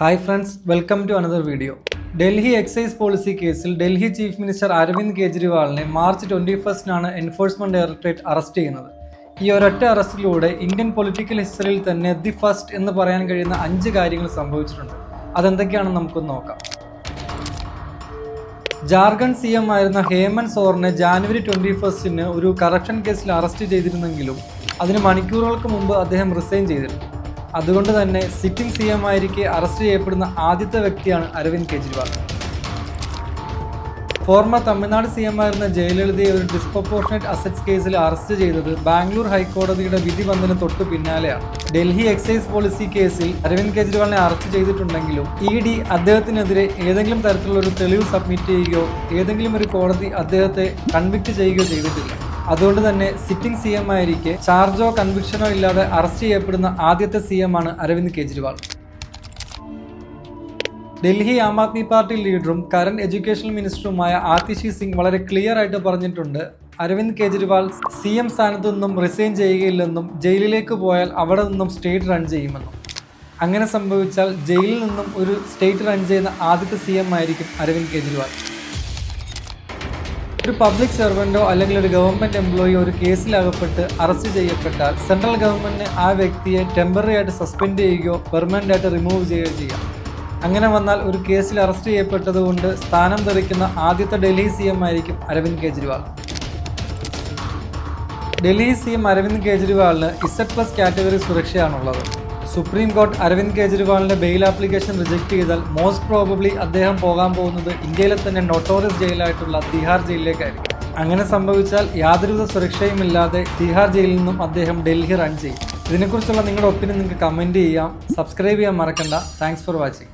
Hi friends, welcome to another video. Delhi excise policy കേസിൽ Delhi chief minister Aravind കെജ്രിവാളിനെ March 21 enforcement directorate arrest ചെയ്യുന്നത്. ഈ ഒരൊറ്റ അറസ്റ്റിലൂടെ ഇന്ത്യൻ പൊളിറ്റിക്കൽ ഹിസ്റ്ററിയിൽ തന്നെ ദി ഫസ്റ്റ് എന്ന് പറയാൻ കഴിയുന്ന 5 കാര്യങ്ങൾ സംഭവിച്ചിട്ടുണ്ട്. അതെന്തൊക്കെയാണെന്ന് നമുക്കൊന്ന് നോക്കാം. ജാർഖണ്ഡ് CM ആയിരുന്ന ഹേമന്ത് സോറനെ ജാനുവരി 21 ഒരു കറപ്ഷൻ കേസിൽ അറസ്റ്റ് ചെയ്തിരുന്നെങ്കിലും അതിന് മണിക്കൂറുകൾക്ക് മുമ്പ് അദ്ദേഹം റിസൈൻ ചെയ്തിരുന്നു. അതുകൊണ്ട് തന്നെ സിറ്റിംഗ് CM ആയിരിക്കെ അറസ്റ്റ് ചെയ്യപ്പെടുന്ന ആദ്യത്തെ വ്യക്തിയാണ് അരവിന്ദ് കെജ്രിവാൾ. ഫോർമർ തമിഴ്നാട് CM ആയിരുന്ന ജയലളിതയെ ഒരു ഡിസ്പ്രപ്പോർഷനേറ്റ് അസറ്റ്സ് കേസിൽ അറസ്റ്റ് ചെയ്തത് ബാംഗ്ലൂർ ഹൈക്കോടതിയുടെ വിധി വന്നതിന് തൊട്ടു പിന്നാലെയാണ്. ഡൽഹി എക്സൈസ് പോളിസി കേസിൽ അരവിന്ദ് കെജ്രിവാളിനെ അറസ്റ്റ് ചെയ്തിട്ടുണ്ടെങ്കിലും ED അദ്ദേഹത്തിനെതിരെ ഏതെങ്കിലും തരത്തിലുള്ള ഒരു തെളിവ് സബ്മിറ്റ് ചെയ്യുകയോ ഏതെങ്കിലും ഒരു കോടതി അദ്ദേഹത്തെ കൺവിക്ട് ചെയ്യുകയോ ചെയ്തിട്ടില്ല. അതുകൊണ്ട് തന്നെ സിറ്റിംഗ് CM ആയിരിക്കെ ചാർജോ കൺവിക്ഷനോ ഇല്ലാതെ അറസ്റ്റ് ചെയ്യപ്പെടുന്ന ആദ്യത്തെ CM ആണ് അരവിന്ദ് കെജ്രിവാൾ. ഡൽഹി ആം ആദ്മി പാർട്ടി ലീഡറും കറന്റ് എഡ്യൂക്കേഷൻ മിനിസ്റ്ററുമായ ആതിഷി സിംഗ് വളരെ ക്ലിയർ ആയിട്ട് പറഞ്ഞിട്ടുണ്ട്, അരവിന്ദ് കെജ്രിവാൾ CM സ്ഥാനത്തു നിന്നും റിസൈൻ ചെയ്യുകയില്ലെന്നും ജയിലിലേക്ക് പോയാൽ അവിടെ നിന്നും സ്റ്റേറ്റ് റൺ ചെയ്യുമെന്നും. അങ്ങനെ സംഭവിച്ചാൽ ജയിലിൽ നിന്നും ഒരു സ്റ്റേറ്റ് റൺ ചെയ്യുന്ന ആദ്യത്തെ CM ആയിരിക്കും അരവിന്ദ് കെജ്രിവാൾ. ഒരു പബ്ലിക് സെർവൻറ്റോ അല്ലെങ്കിൽ ഒരു ഗവൺമെൻറ് എംപ്ലോയിയോ ഒരു കേസിലകപ്പെട്ട് അറസ്റ്റ് ചെയ്യപ്പെട്ടാൽ സെൻട്രൽ ഗവൺമെൻറ് ആ വ്യക്തിയെ ടെമ്പററി ആയിട്ട് സസ്പെൻഡ് ചെയ്യുകയോ പെർമനൻ്റ് ആയിട്ട് റിമൂവ് ചെയ്യുകയോ ചെയ്യാം. അങ്ങനെ വന്നാൽ ഒരു കേസിൽ അറസ്റ്റ് ചെയ്യപ്പെട്ടതുകൊണ്ട് സ്ഥാനം തെറിക്കുന്ന ആദ്യത്തെ ഡൽഹി CM ആയിരിക്കും അരവിന്ദ് കെജ്രിവാൾ. ഡൽഹി CM അരവിന്ദ് കെജ്രിവാളിന് Z+ കാറ്റഗറി സുരക്ഷയാണുള്ളത്. സുപ്രീം കോടതി അരവിന്ദ് കെജ്രിവാളിന്റെ ബെയിൽ ആപ്ലിക്കേഷൻ റിജക്ട് ചെയ്താൽ മോസ്റ്റ് പ്രോബബ്ലി അദ്ദേഹം പോകാൻ പോകുന്നത് ഇന്ത്യയിലെ തന്നെ നൊട്ടോറിയസ് ജയിലായിട്ടുള്ള തിഹാർ ജയിലിലേക്കായിരിക്കും. അങ്ങനെ സംഭവിച്ചാൽ യാതൊരുവിധ സുരക്ഷയുമില്ലാതെ തിഹാർ ജയിലിൽ നിന്നും അദ്ദേഹം ഡൽഹി റൺ ചെയ്യും. ഇതിനെക്കുറിച്ചുള്ള നിങ്ങളുടെ ഒപ്പീനിയൻ നിങ്ങൾക്ക് കമൻറ്റ് ചെയ്യാം. സബ്സ്ക്രൈബ് ചെയ്യാൻ മറക്കണ്ട. Thanks for watching.